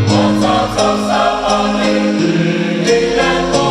我早早上班，你连我。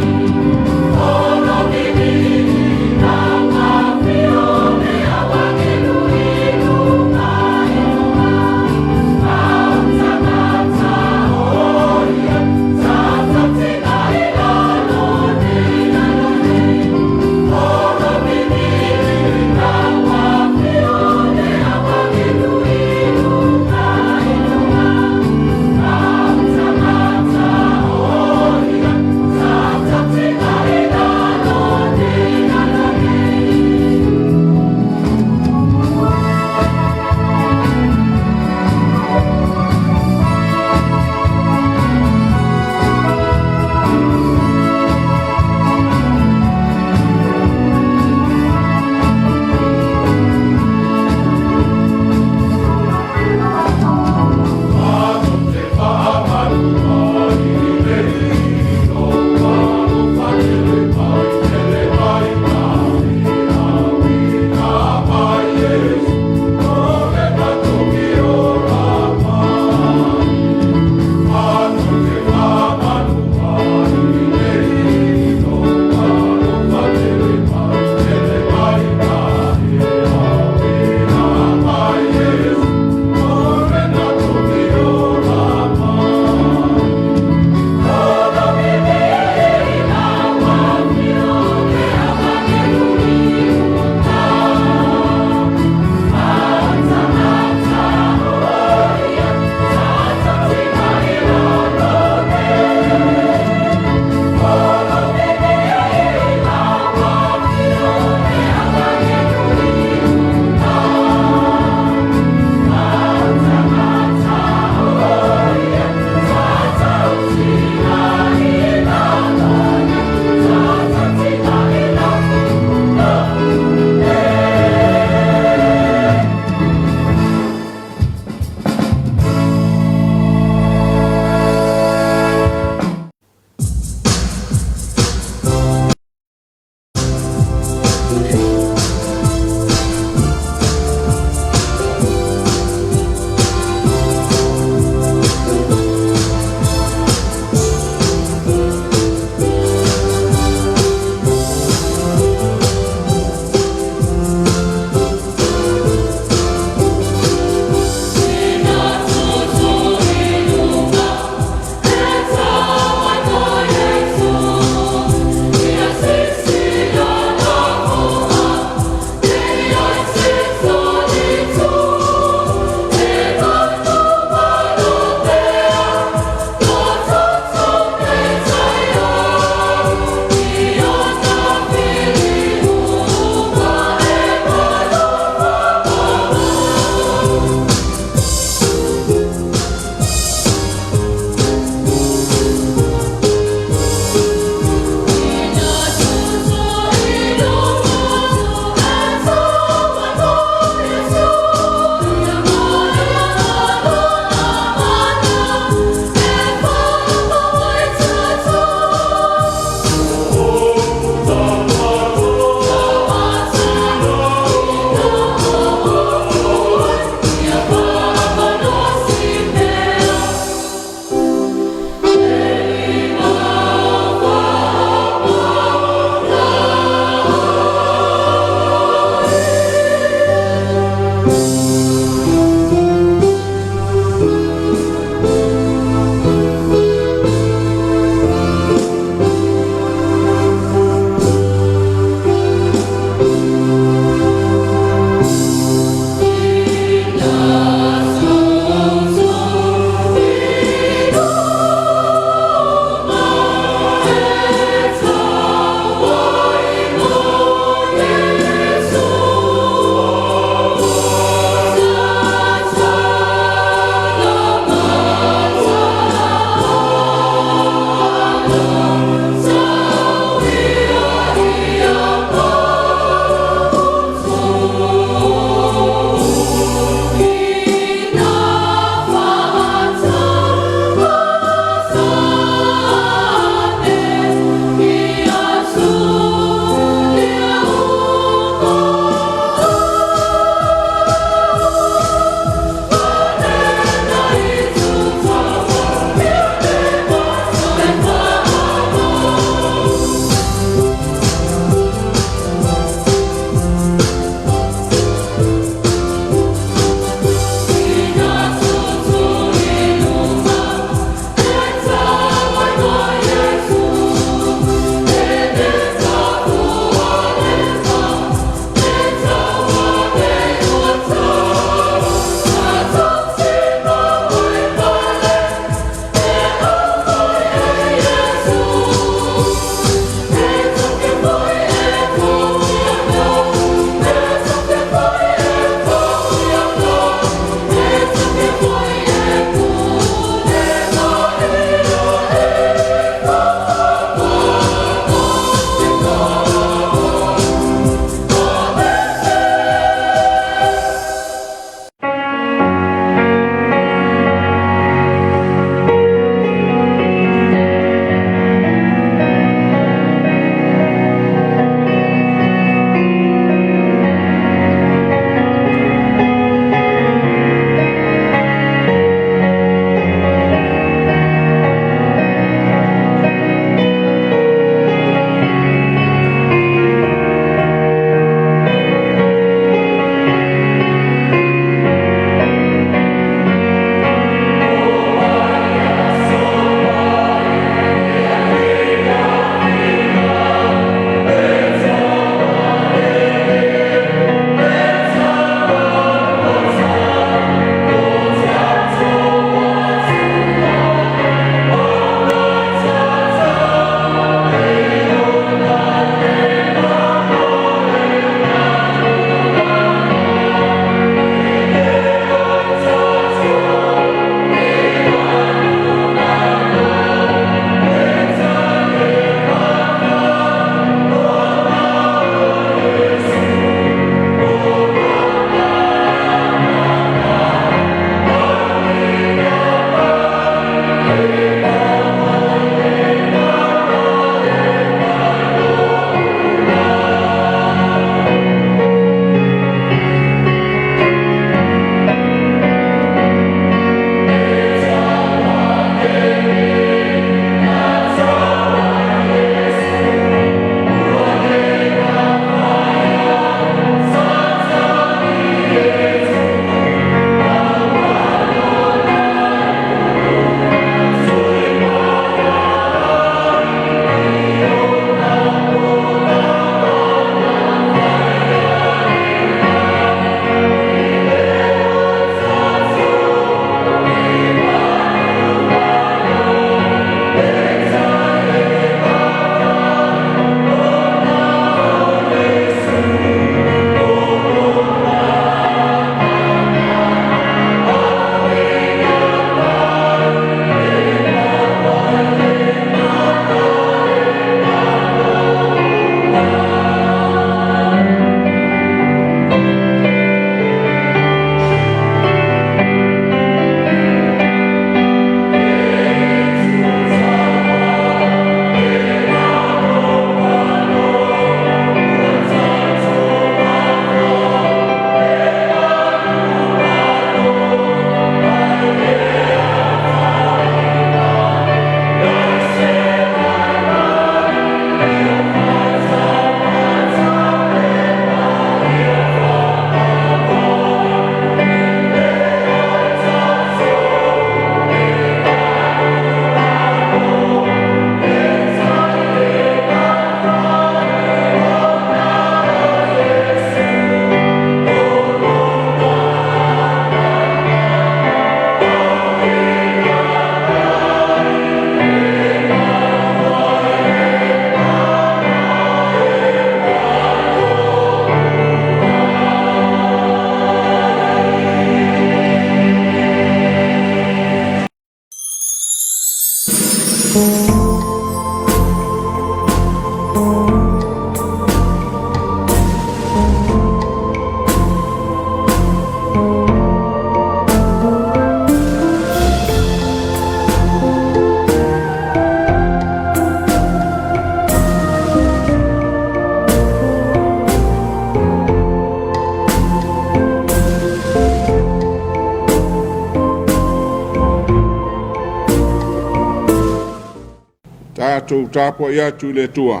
tātou tāpua i atu le tua.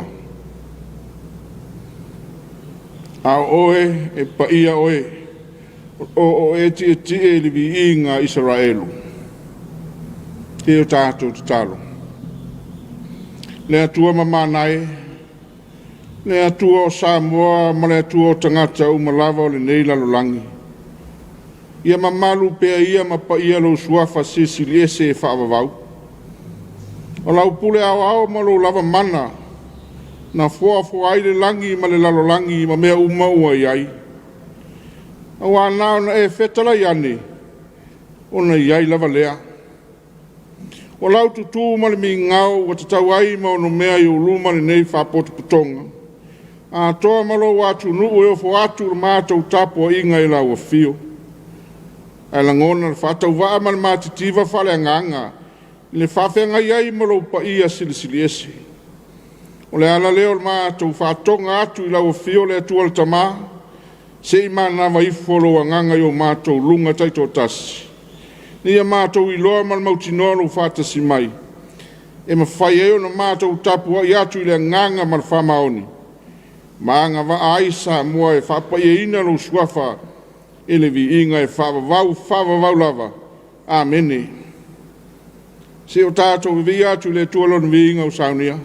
A oe e paia oe, o e tie li vi inga Israelu. Te o tātou te talo. Le atua mamanai, le atua o Samoa, ma le atua o tangata o Malawa o le nei lalolangi. Ia mamalu pea ia ma paia lo suafa sisili ese e whaavavau. O lau pule au ma lo lava mana, na fua aile langi ma le lalolangi ma mea umaua iai. Au anao na e whetala iane, o na iai lava lea. O lau tutu ma le mi ngau wa tatau ai ma ono mea i uluma le nei whapotu putonga. A toa malo watu nuu e ofo atu mātou tapo inga i lau a fio. Ai langona le whatau waa ma le mātitiva whale anganga, le whawhenga iai ma lo pa ia silisili esi. O le ala leo le mātou whatonga atu i lau a fio le atua le tamā, se i mana waifolo anganga i o mātou lunga taito tasi. Nia mātou i loa mal mautinono whātasi mai. E mawhai eo na mātou tapua i atu i le nganga mal whamaoni. Maanga wa aisa mua e whapai e ina lo suafa e le vi inga e whavavau lava. Amene. Se o tātou vi atu le tualon vi inga o saunia.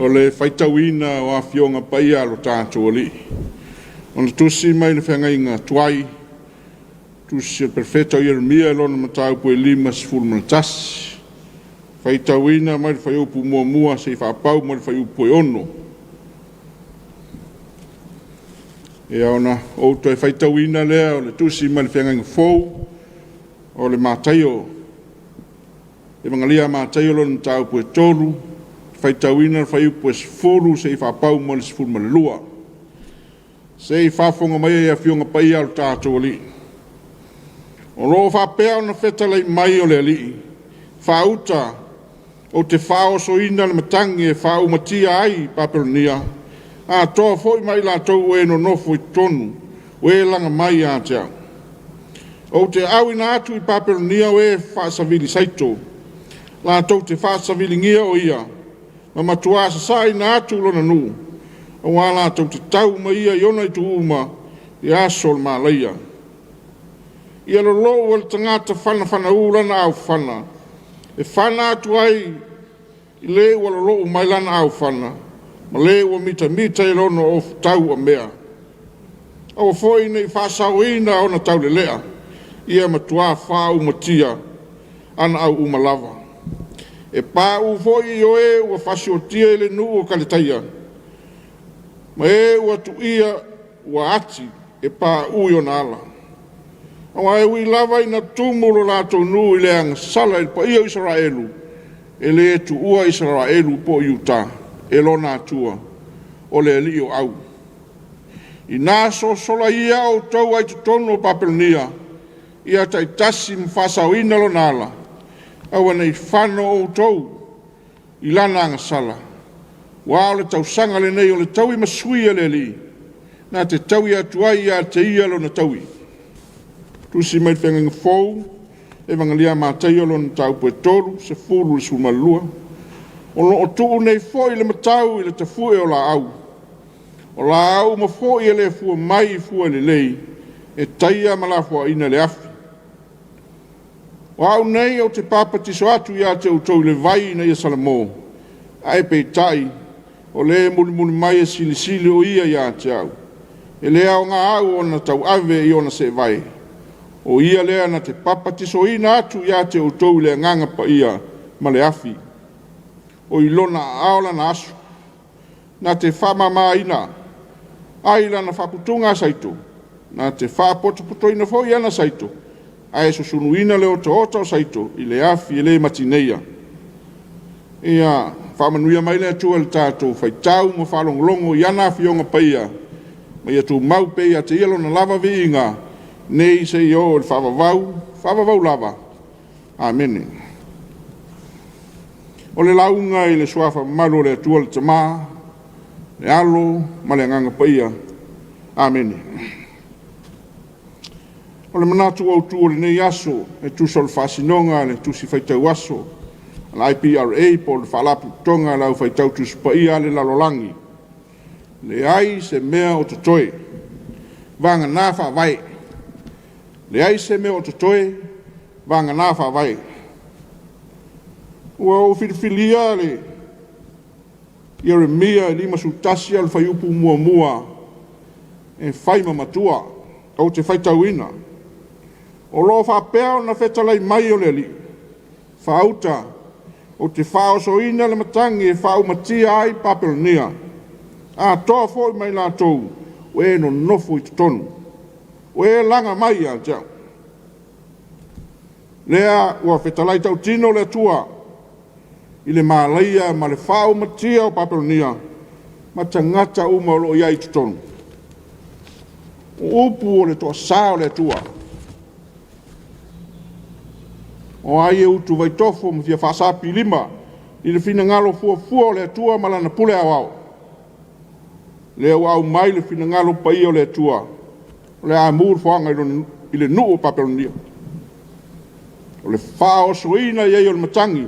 o le faitauina o a fionga paia lo tātou ali. Ona tusi mai le whengainga tuai, tusi el perfeto Ieremia lona matau pue 5:10. Whaitauina mai le whaiupu mua se whapau mai le whaiupu e ono. E aona outo e whaitauina lea o le tusi mai le whengainga fou o le mātaio. E mangalia mātaio lona matau pue tolu, whaitauina le whaiupu e sifuru se whapau mai le sifuru mai le lua. Se whafonga mai e a whionga pai al tātou li. O loo whapea ona whetalai mai o le li. Whauta o te whaoso ina le matangi e whaumatia ai Papelonia. A toa foi mai la tau e no nofo i tonu. We langa mai a te au. O te au ina atu i Papelonia o e whaasavili saito. La tau te whaasavili ngia o ia. Ma matuasa sa ina atu lona nuu. O wala tau te tau ma ia iona i tu uma i asol ma leia. Ia lo loo wale tangata whana ulana au whana. E whana atu ai i le wala loo mai lana au whana. Ma le wa mita i lono o tau a mea. Awa foi nei whasau ina o na tau le lea. Ia matua whau matia ana au umalava. E pā u foi i oe ua whasiotia i le nuu o kaletaia. Ma e ua tu ia ua ati e pā ui o nala. Awa e ui lava ina tumulo lato nu i leanga sala il pa ia Israelu. E le tu ua Israelu po iuta. E lona atua o le li o au. I nā so sola ia o tau ai tutono o Papelonia. Ia tai tasi mwhasau ina lo nala. Awa nei whano o tau i lana anga sala. Wa o le tau sanga le nei o le tau i masui le li. Nā te tau i atuai ia te ia lo na tau i. Tusi mai whengang fōu, e vangalia mātai o lo na tau pue toru, se furu le sumalua. O lo o tuu nei fōi le matau i le tafue o la au. O la au ma fōi e le fua mai i fua le lei, e taia malafua ina le afi. O au nei o te papatiso atu ia te utou le vai na ia Salamo. Ai pei tai, o le muli mai e sili o ia te au. E lea o ngā au o na tau ave i ona se vai. O ia lea na te papatiso ina atu ia te utou le nganga pa ia ma le afi. O ilona aola na asu. Na te whamama ina. Aila na whaputunga saito. Na te whapotopoto ina fo iana saito. Ai susunu ina leo te ota o saito. I le afi i le matineia. Ia whamanuia mai le atua le tātou. Whai tau mo whalongolongo i ana fionga paia. Ma ia tu mau peia te ielo na lava vi inga. Nei se i o le whavavau lava. Amen. O le launga i le suafa malo le atua le tamā, le alo, ma le nganga paia. Amen. O le manatu au tu o le nei aso, e tusa le whasinonga, le tusi whaitau aso, la IPRA po le whalapu tonga lau whaitau tusi paia le lalolangi. Le ai se mea o totoe, vanga nā whawai. Le ai se mea o totoe, vanga nā whawai. Ua o whiriwhilia le Ieremia e 5 sutasi al whaiupu mua e whaima matua au te whaitauina. O lo whapea na whetalai mai o le li. Whauta o te whaosoina le matangi e whaumatia ai Papelonia. A toa foi mai la tou o e no nofo i tutonu. O e langa mai a jau. Lea ua whetalai tau tino le tua. I le mālaia ma le whao matia o Papelonia, ma tangata uma o lo iai tutonu. O upu o le toa sao le tua. O ai e utu vai tofo ma fia whasapi 5, i le fina ngalo fua o le tua ma lana pule au au. Le au mai le fina ngalo pai o le tua, o le a mūr whanga i le nuu o Papelonia. O le whao soina iei o le matangi,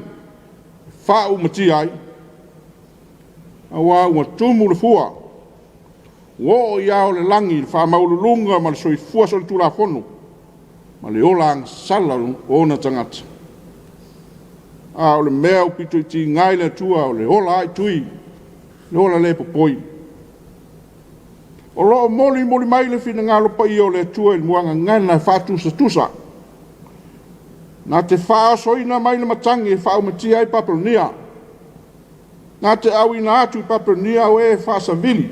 whau mati ai. Awa ua tumu le fua. Wo iao le langi, le wha maululunga ma le soi fua so le tula whonu. Ma le olang salaru o na tangata. A o le mea upito i ti ngai le tua, o le ola ai tui. Le ola le popoi. O loo moli mai le finagalo paia o le atua i le muagagana e faatusatusa. Na te faasoina mai le matangi e faaumatia ai Papalonia. Na te auina atu i Papalonia o e faasavili.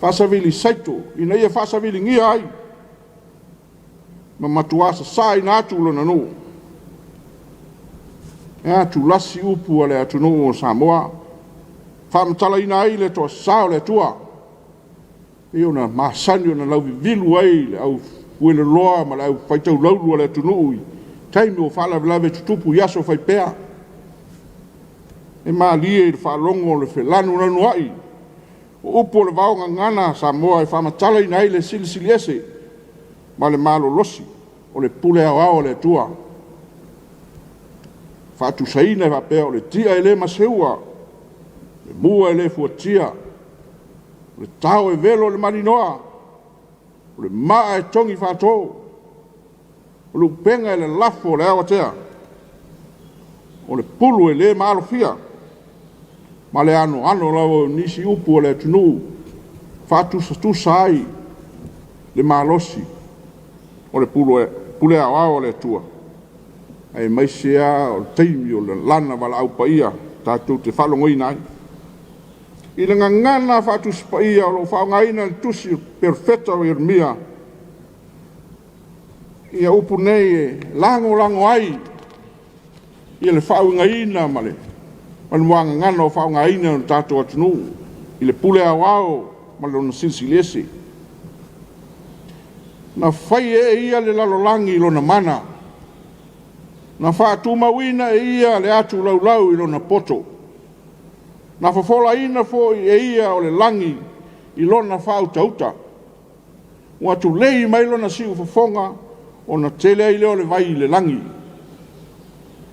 Faasavili saito, ina ia faasavili ngia ai. Ma matuasa sa ina atu lona nuu. E atu lasi upu o le atu nuu o Samoa. Whamatala ina ai le toa sao le atua. E ona masani ona lau vivilu ai le au uele loa ma le au whaitau laulu le atu nuu i. Taimi o whaalavelave tutupu yaso whaipea. E maa lie i le whaalongo le whelanu nanu ai. O upo le vaonga ngana Samoa e whamatala ina ai le silisili ese. Ma le malo losi o le pule au le atua. Whaatu saina e wapea o le tia e le maseua. Le mua e le fuatia. O le tau e velo le marinoa. O le maa e tongi whātou. O le upenga e le lafo le awatea. O le pulu e le maalofia. Ma le ano lau nisi upu o le tunu. Whātusa ai le maalosi. O le pule au le tua. Ai maisea o le teimi o le lana wala au paia. Tātou te whalongoina ai. I le ngangana whātus paia o lo whaongaina le tusi perfeta o Irmia. Ia upu nei e lango ai. Ia le whaongaina male. Ma le moanga ngana o whaongaina o tātou atunu. I le pule au male o na silsilese. Na whai e ia le lalolangi i lona mana. Na whātumawina e ia le atu laulau i lona poto. Na whafola ina fo e ia o le langi i lona whautauta. Ua tu lei mai lona siu whafonga o na tele ai leo le vai i le langi.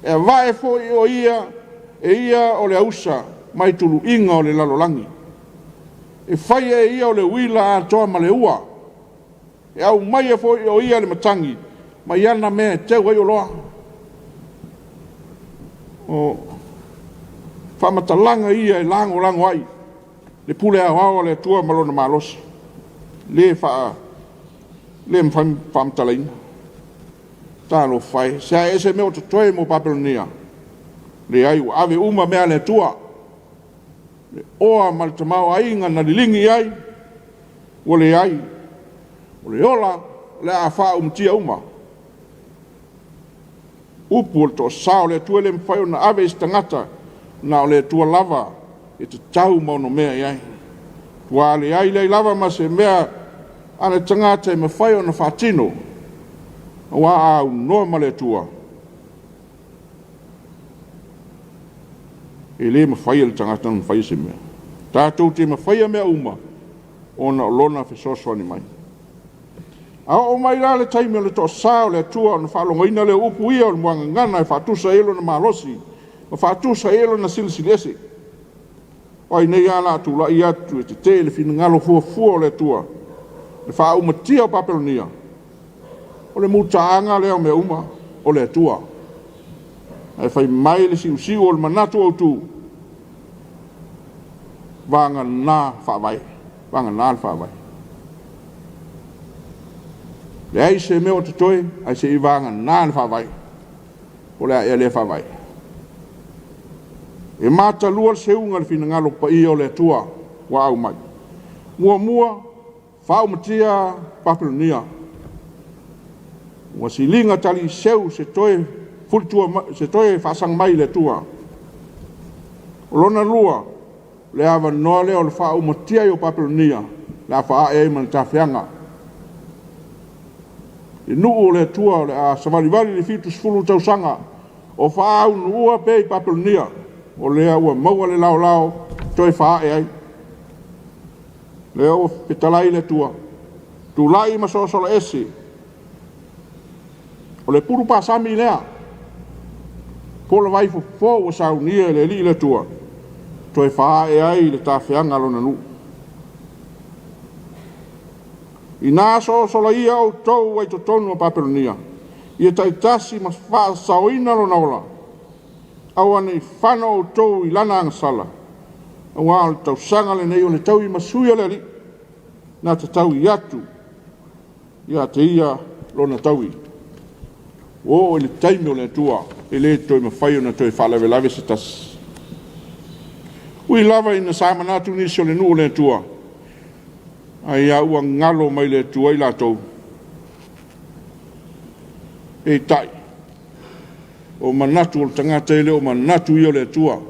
E vae fo i o ia e ia o le ausa mai tulu inga o le lalolangi. E whai e ia o le wila a toa ma le ua. E au mai e fo i o ia le matangi. Mai ana mea teu ai o loa. O whamatalanga ia e lango ai. Le pule au le tua malona malosi. Le whamatalaina. Tālo whai. Sea ese meo te toe mo Papalonia. Le ai u ave uma mea le tua. Le oa malitamau ainga na lilingi ai. O le ai. O le ola. Le a wha umtia uma. Upu o le to sao le tua le mwhai o na ave istangata. Na o le tua lava. E te tau mauno mea iai. Tua le ai le lava ma se mea. Ane tangata e mwhai o na whatino. Wa au noa ma le tua. E le mwhai le tangata na mwhai se mea. Tātou te mwhai mea uma. Ona o lona whesoso ni mai. A o mai la le taimi o le to sao le tua na whalongoina le upu ia o le muanga ngana e whatusa elo na malosi. O whatusa elo na silsilese. O ai nei ala atu la i atu e te te le fina ngalo fua le tua. Le wha umatia o Papalonia. O le mutaanga leo me uma o le tua. Ai whai mai le siu o le manatu au tu. Vanga nā whawai. Vanga nā whawai. Le ai se meo te toi, ai se i vanga nā whawai. O le ai le whawai. E mata lua se unga le fina ngalo pa i o le tua. Wa au mai. Mua, whau matia Papalonia. Wa si linga tali seu se toi fultua se toi whasang mai le tua. O lona lua, le awa noa leo le whau matia i o Papalonia. Le a wha e man ta whianga. E nuu o le tua le a savalivali le fitus fulu tausanga. O whaau nuua pe i Papalonia. O lea ua maua le lao toi wha e ai. Lea ua petalai le tua. Tu lai masosola esi. O le puru pasami lea. Pola vai fo ua saunia le li le tua. Toi wha e ai le tawhianga lona nu. I nā sosola ia o tau ai to tonu o Papalonia. Ia taitasi mas wha sauina lona ola. Au ane whana o tau i lana angasala. Au al tau sanga le nei o le tau i masuia le li. nā te tau I atu, ia te ia lona taui. O le taimi o le tua, le toi mawhai o na toi whalawelawe se tas. Ui lava ina sa manatu nisi o le nuu le tua. Ai a ua ngalo mai le tua I lātou. E tai. O manatu o le tangata ele o manatu I o le tua.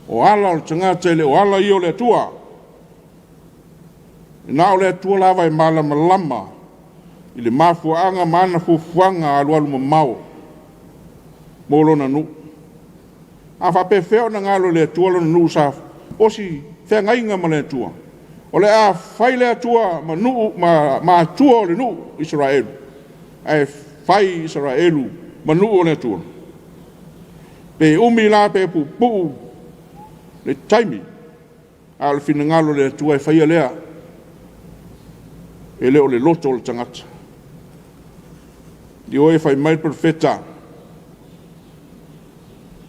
O ala o le tangata ele o ala I o le tua. Nā o le tua lava I malama lama. I le mafuanga mana fufuanga alualu mamao. Molo na nu. A whape wheo na ngalo le tua lona nu sa osi whea ngainga ma le tua. O le a whai le tua ma tua o le nu Israelu. Ai whai Israelu ma nu o le tua. Pe umi la pe pu le taimi. A le fina ngalo le tua e whai a lea. E leo le loto o le tangata. Di oe whai mai profeta.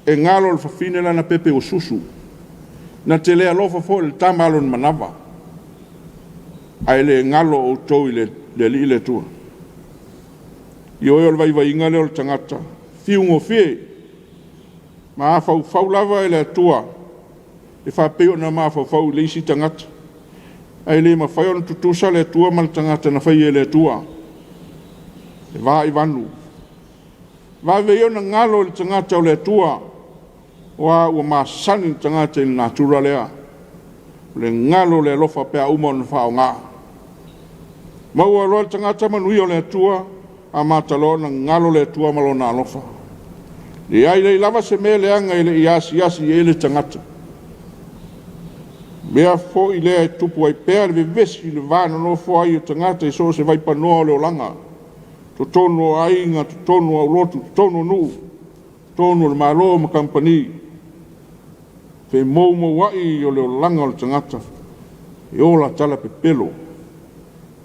E ngalo le whawhine lana pepe o susu. Na te lea lofa fo le tamalo na manawa. Ai le ngalo o tau I le li le tua. I oe o le vai inga leo le tangata. Fiungo fie. Ma a fau lava le tua. E whapeo na ma fau le isi tangata. Ai le ma whai ona tutusa le tua ma le tangata na whai le tua. E wā I vanu. Wā vei ona ngalo le tangata o le tua. Wa ua masani tangata I natura lea. Le ngalo le lofa pea uma o na whao ngā. Maua loa le tangata manui o le tua. A matalo na ngalo le tua malo na lofa. Le ai le lava se me leanga I le iasi I le tangata. Mea fo I lea tupu ai pea le vivesi le vana no fo ai o tangata I so se vai panoa o le olanga. To tono ainga, to tono au lotu, to tono nuu. Tono le malo ma kampani. Fe mou wai o le olanga o le tangata. E ola tala pe pelo.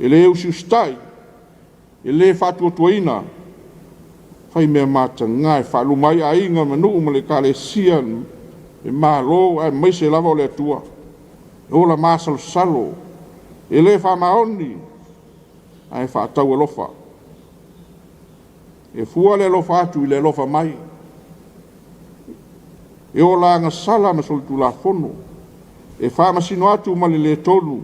E le eusi ustai. E le fatu o tuaina. Fai mea mata ngai, falu mai ainga manu ma le kale sian. E malo, ai maise lava o le atua. E ola masalo salo. E le fa maoni. Ai fa tau e lofa. E fua le lofa atu I le lofa mai. E o la nga sala ma solitu la fono. E wha masino atu ma le tonu.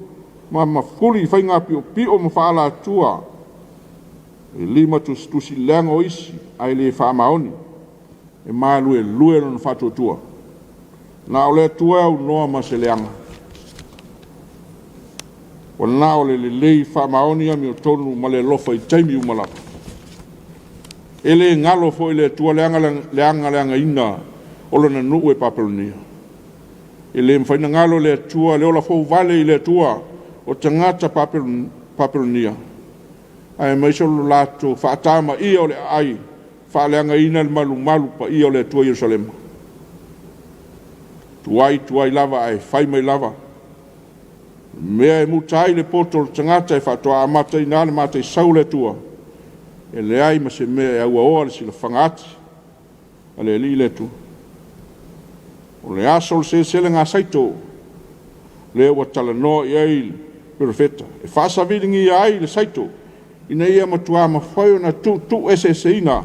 Ma fuli whai ngā pio ma wha ala atua. E lima tusi leanga o isi. Ai le wha maoni. E maa lue lona whatu atua. Na o le atua au noa ma se leanga. O na o le lei wha maoni ami o tonu ma le lofa I taimi umalapa. Ele ngalo fo ile tua leanga ina olona nuu e Papelonia. Ele mwhaina ngalo le tua le ola fo vale ile tua o tangata Papelonia. Ai maisolo lato whaatama I o le ai whaaleanga ina le malu pa I o le tua Yerusalema. Tuai lava ai whai mai lava. Mea e mutai le poto le tangata e whaatoa amata ina le mata I sau le tua. E le ai ma se mea e aua oa le sila whangati. A le li le tu. O le aso le sele ngā saito. Le ua tala no I ai le profeta. E whaasa viringi I ai le saito. Ina ia matua ma whaio na tu ese ina.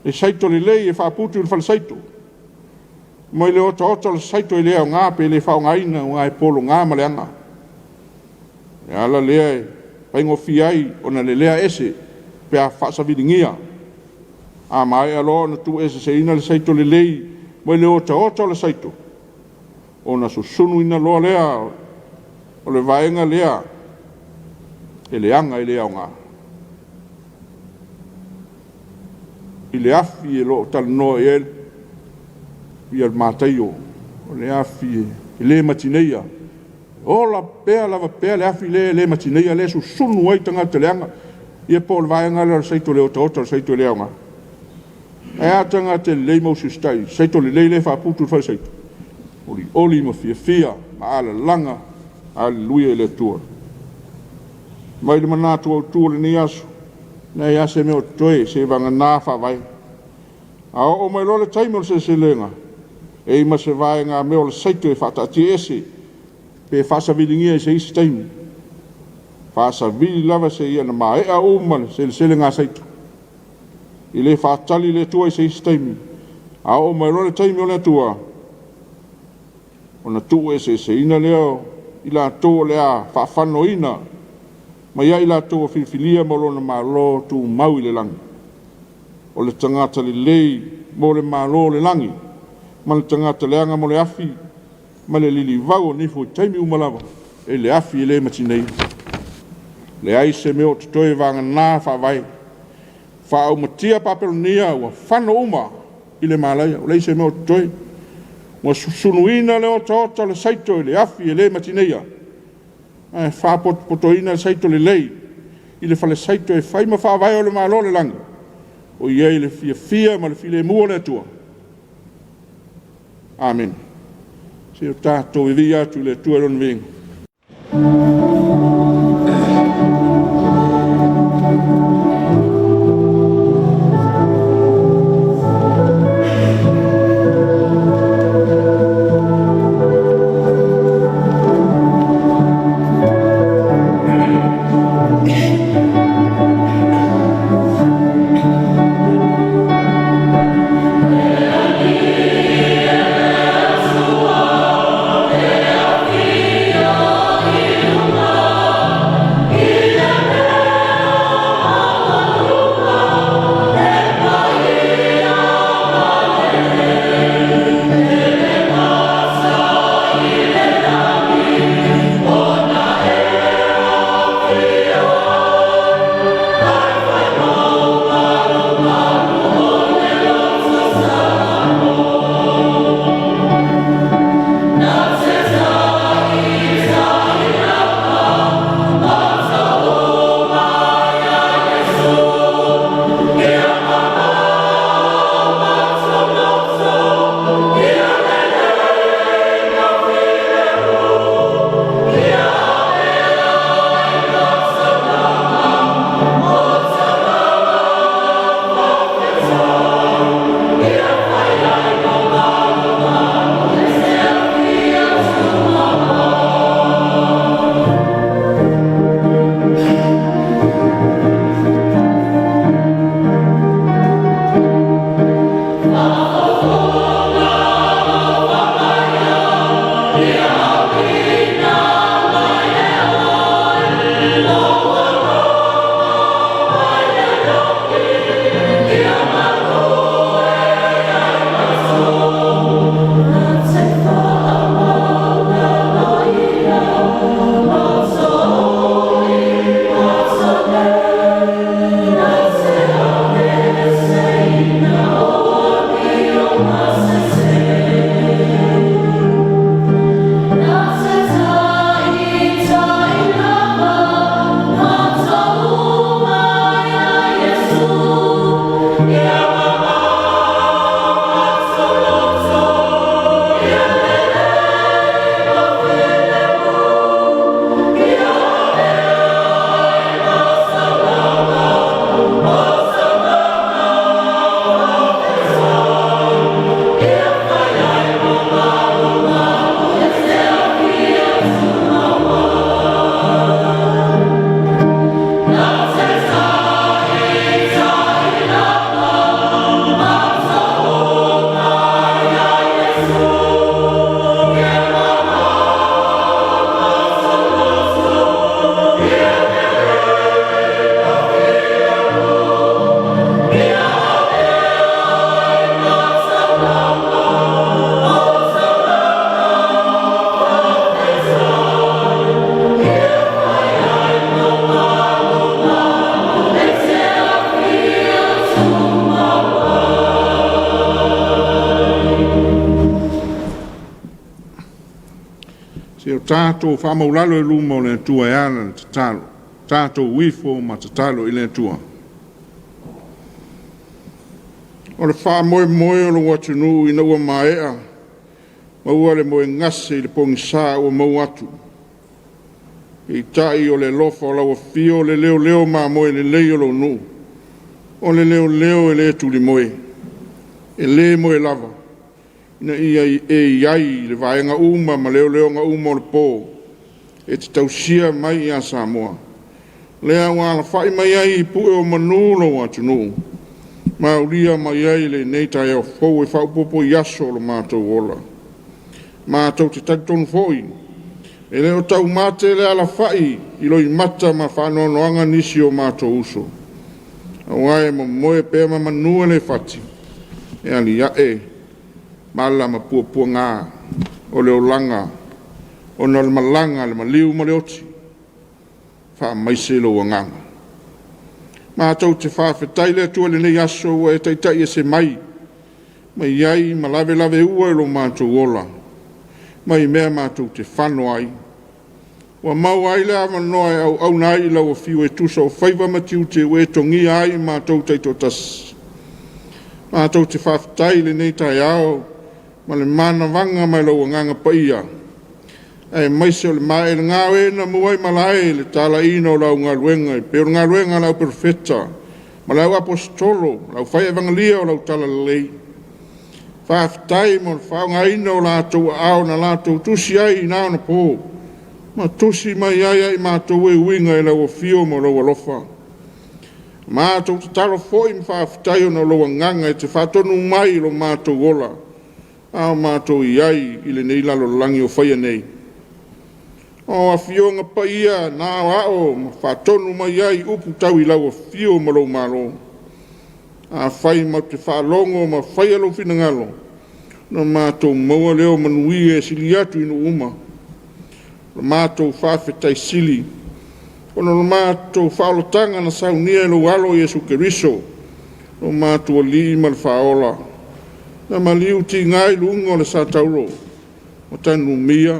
Le saito le lei e whaaputu le whale saito. Mai le ota le saito I lea o ngā pe le whao ngaina o ngā e polo ngā maleanga. E ala lea e paingo fi ai o na le lea ese. Pe a whaasa viringia. A mai alo na tu ese ina le saito le lei. Mai le ota le saito. O na susunu ina loa lea. O le vaenga lea. E le anga I lea o ngā. I le afi e lo tal no e el. I al mātaio. O le afi e le matineia. O la pea lava pea le afi le matineia le susunu ai tangata le anga. Ia po le vaenga le saito le ota le saito le anga. E atanga te lei mausi stai. Saito le lei le whaputu le whai saito. Oli ma fia ma ala langa. Aleluia le tua. Mai le manatu au tua le ni asu. Nei ase meo toe se vanga nā whawai. A o mai lo le taimo le se lenga. E ima se vaenga meo le saito e whatati ese. Pe whasa vilingia se isi taimi. whaasavili lava se ia na maea uma le sele ngā saito. I le whaatali le tua i se isi taimi. A o mai role taimi o le tua. O na tua e se ina leo i la toa le a whaafano ina. Ma ia i la toa filifilia mo lona malo tu mau i le langi. O le tangata le lei mo le malo le langi. Ma le tangata le anga mo le afi. Ma le lili vau o nifo i taimi umalawa. E le afi e le matinei. Le ai se meo tutoe vanga nā whaavai. Whaau matia paperonia ua whano uma i le malaia. O le se meo tutoe. Mua sunuina le ota le saito i le afi e le matineia. Whapotoina le saito le lei. I le whale saito e whaima whaavai o le malo le langa. O iei le fia ma le file mua le tua. Amen. Se o tātou i vi atu le tua lon vinga. Tātou whamaulalo e luma o le tua e ana le tatalo. Tātou wifo ma tatalo i le tua. O le wha moe moe o le watunu i na ua maea. Ma ua le moe ngase i le pongi sā ua mau atu. I tai o le lofa o laua fio le leo leo ma moe le leo lo nu. O le leo leo e le tuli moe. E le moe lava. Ina ia e iai le vaenga uma ma leo leo nga uma o le pō. E te tausia mai i a Samoa. lea ngā whai mai ai pue o manulo atu no. Mauria mai ai le nei tai au fau e whaupopo i aso lo mātou ola. Mātou te tatonu foi. E leo tau mate le ala whai i loi mata ma whanoanoanga nisi o mātou uso. Au ai mo moe pēr ma manua le whati. E ali ae, mala ma pua ngā, o leo langa, o na le malanga le maliu ma le oti. Wha maise lo nganga. Mātou te whawhetai le atua le nei aso e taitai e se mai. Mai iai ma lave ua e lo mātou ola. Mai mea mātou te whano ai. Wa mau ai le ama noa au nai lau a fiu e tusa o whaiva matiu te ue tongi ai mātou taito tas. Mātou te whawhetai le nei tai ao. Ma le mana vanga mai lau a nganga paia. E maise o le mae le ngā wena muai malae le tala ino lau ngā luenga. Pero ngā luenga lau perfeta. Ma lau apostolo, lau whai evangelia o lau tala lei. Whawhetai mo le whaonga ino lātou ao na lātou tusi ai i nāo na pō. Ma tusi mai ai ai mātou e uinga e lau o fio mo lau alofa. Mātou te talo foi mi whawhetai o na lau nganga e te whatonu mai lo mātou ola. Ao mātou i ai i le nei lalo langi o whaia nei. O a fionga paia nā ao ma whatonu mai ai upu tau i lau o fio mo lau malo. A whai ma te whalongo ma whai alo whinangalo. Na mātou maua leo manui e sili atu inu uma. Na mātou whawhetai sili. Ono na mātou whaolotanga na saunia lo alo Jesu Keriso. Na mātou li ma le whaola. Na maliu ti ngai lungo le satauro. O tanu mia.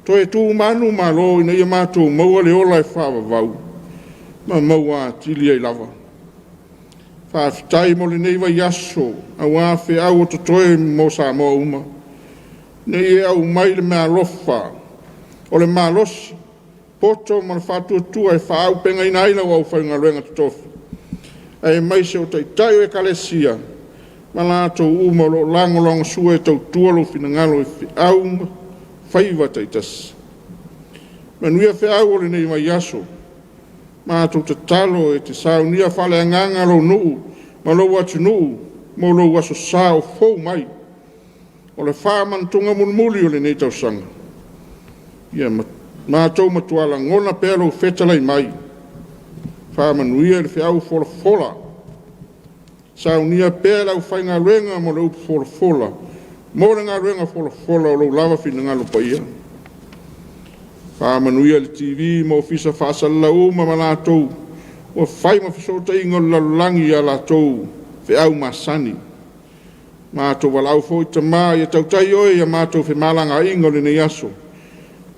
To e tū manu malo ina ia mātou maua le ola e whawavau. Ma maua tili ai lava. Whawhetai mo le nei vai aso, au awhi au o totoe mo sa mo uma. Nei e au mai le mea lofa, o le mea losi, poto mo le whatua tua e whaau penga ina ila wau whainga luenga totofi. E mai se o taitai o e kalesia, ma lātou uma lo langolonga sua e tau tualo fina ngalo e whiau whaiva taitas. Manuia whiau o le nei vai aso, mātou te talo e te saunia whale anganga lo nuu, ma lo atu nuu, mo lo aso sao fau mai. O le whamantunga mulmuli o le nei tausanga. Ia mātou matuala ngona pēlo whetalai mai. Whamanuia le whiau fola fola. Saunia pēlau whainga ruenga mo le upu fola fola. Mo le ngā ruenga fola fola o lo lava fina ngalo paia. Whamanuia le TV mo fisa whasala uma ma lātou. O whai ma whisota ingo lalangi a lātou whiau masani. Mātou walau fōi ta mā ia tautai oe ia mātou whimalanga ingo le nei aso.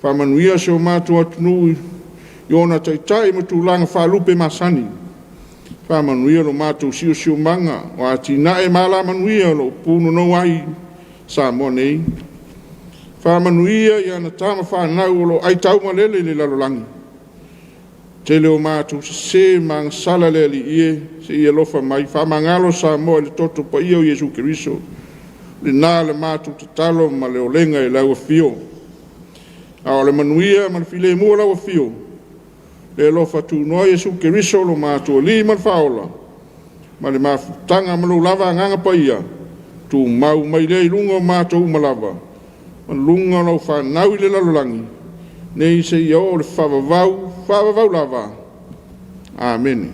Whamanuia se o mātou atunui i ona taitai mo tūlanga whalupe masani. Whamanuia lo mātou sio manga o ati nae mala manuia lo pūno no ai sa mo nei. Whamanuia i ana tāma whanau o lo ai tauma lele le lalolangi. Te leo mātou se mang sala le li ie, se ia lofa mai, whamangalo sa mo le toto pa ia o Jesu Keriso. Le nā le mātou te talo ma le olenga e lau fio. A o le manuia ma le file mua lau fio. Le lofa tu noa Jesu Keriso lo mātou li ma le whaola. Ma le mafutanga ma lo lava nganga pa ia. Tu mau mai le lunga mātou ma lava. Ma lunga lau whanau i le lalolangi. Nei se ia o le whawavau lava. Amen.